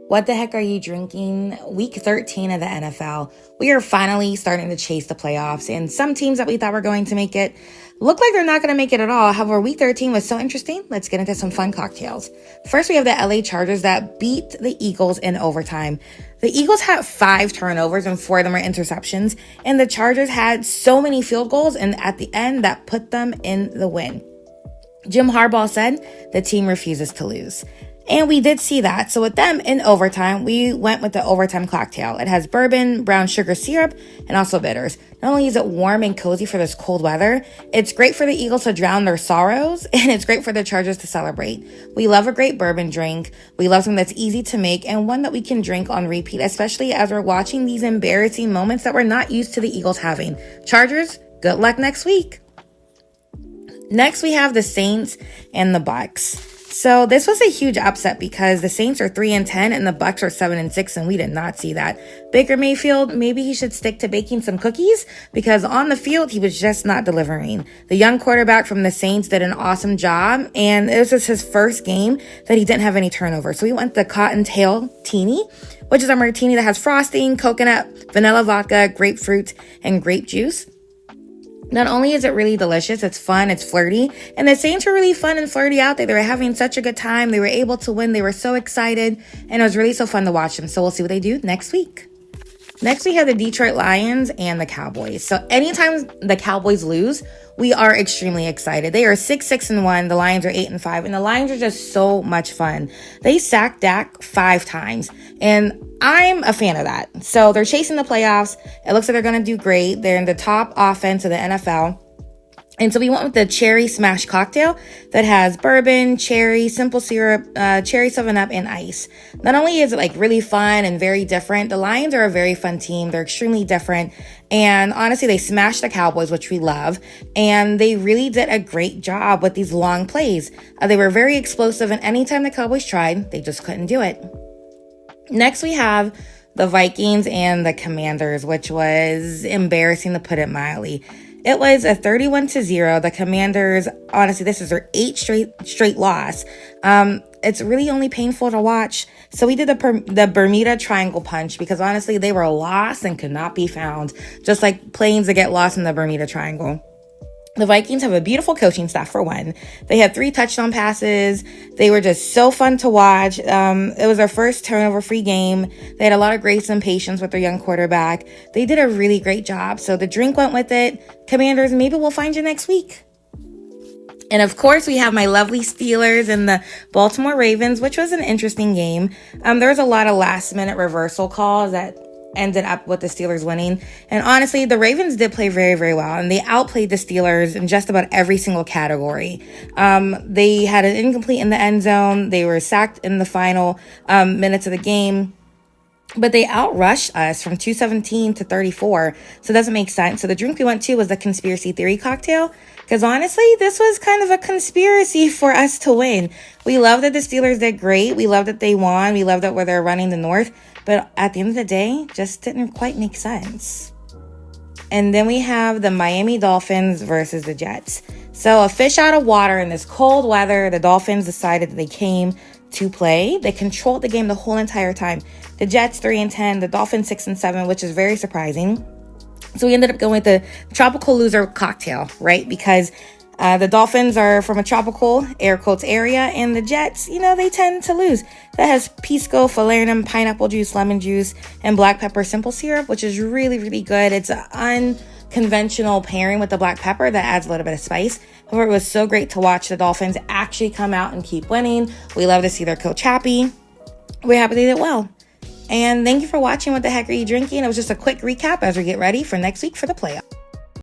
What the heck are you drinking? Week 13 of the NFL. We are finally starting to chase the playoffs, and some teams that we thought were going to make it look like they're not going to make it at all. However, week 13 was so interesting. Let's get into some fun cocktails. First, we have the LA Chargers that beat the Eagles in overtime. The Eagles had 5 turnovers and 4 of them were interceptions, and the Chargers had so many field goals, and at the end, that put them in the win. Jim Harbaugh said the team refuses to lose. And we did see that. So with them in overtime, we went with the overtime cocktail. It has bourbon, brown sugar syrup, and also bitters. Not only is it warm and cozy for this cold weather, it's great for the Eagles to drown their sorrows, and it's great for the Chargers to celebrate. We love a great bourbon drink. We love something that's easy to make and one that we can drink on repeat, especially as we're watching these embarrassing moments that we're not used to the Eagles having. Chargers, good luck next week. Next, we have the Saints and the Bucks. So this was a huge upset because the Saints are 3-10 and the Bucks are 7-6, and we did not see that. Baker Mayfield, maybe he should stick to baking some cookies because on the field, he was just not delivering. The young quarterback from the Saints did an awesome job, and this was his first game that he didn't have any turnover. So we went the Cottontail Teeny, which is a martini that has frosting, coconut, vanilla vodka, grapefruit, and grape juice. Not only is it really delicious, it's fun, it's flirty, and the Saints were really fun and flirty out there. They were having such a good time. They were able to win. They were so excited, and it was really so fun to watch them. So we'll see what they do next week. Next, we have the Detroit Lions and the Cowboys. So anytime the Cowboys lose, we are extremely excited. They are 6-1. The Lions are 8-5, and the Lions are just so much fun. They sacked Dak 5 times, and I'm a fan of that. So they're chasing the playoffs. It looks like they're going to do great. They're in the top offense of the NFL. And so we went with the cherry smash cocktail that has bourbon, cherry, simple syrup, cherry 7-Up, and ice. Not only is it like really fun and very different, the Lions are a very fun team. They're extremely different. And honestly, they smashed the Cowboys, which we love. And they really did a great job with these long plays. They were very explosive, and anytime the Cowboys tried, they just couldn't do it. Next, we have the Vikings and the Commanders, which was embarrassing to put it mildly. It was a 31-0. The Commanders, honestly, this is their 8th straight loss. It's really only painful to watch. So we did the Bermuda Triangle Punch because honestly, they were lost and could not be found, just like planes that get lost in the Bermuda Triangle. The Vikings have a beautiful coaching staff for one. They had 3 touchdown passes. They were just so fun to watch. It was their first turnover-free game. They had a lot of grace and patience with their young quarterback. They did a really great job. So the drink went with it. Commanders, maybe we'll find you next week. And of course, we have my lovely Steelers and the Baltimore Ravens, which was an interesting game. There was a lot of last-minute reversal calls that ended up with the Steelers winning. And honestly, the Ravens did play very, very well, and they outplayed the Steelers in just about every single category. They had an incomplete in the end zone. They were sacked in the final minutes of the game. But they outrushed us from 217 to 34. So it doesn't make sense. So the drink we went to was the conspiracy theory cocktail. Because honestly, this was kind of a conspiracy for us to win. We love that the Steelers did great. We love that they won. We love that they're running the North. But at the end of the day, just didn't quite make sense. And then we have the Miami Dolphins versus the Jets. So a fish out of water in this cold weather. The Dolphins decided that they came to play. They controlled the game the whole entire time. The Jets 3-10, the Dolphins 6-7, which is very surprising. So we ended up going with the tropical loser cocktail, right? Because the Dolphins are from a tropical, air quotes, area, and the Jets, they tend to lose. That has pisco, falernum, pineapple juice, lemon juice, and black pepper simple syrup, which is really, really good. It's an unconventional pairing with the black pepper that adds a little bit of spice. However, it was so great to watch the Dolphins actually come out and keep winning. We love to see their coach happy. We're happy they did well. And thank you for watching What the Heck Are You Drinking? It was just a quick recap as we get ready for next week for the playoffs.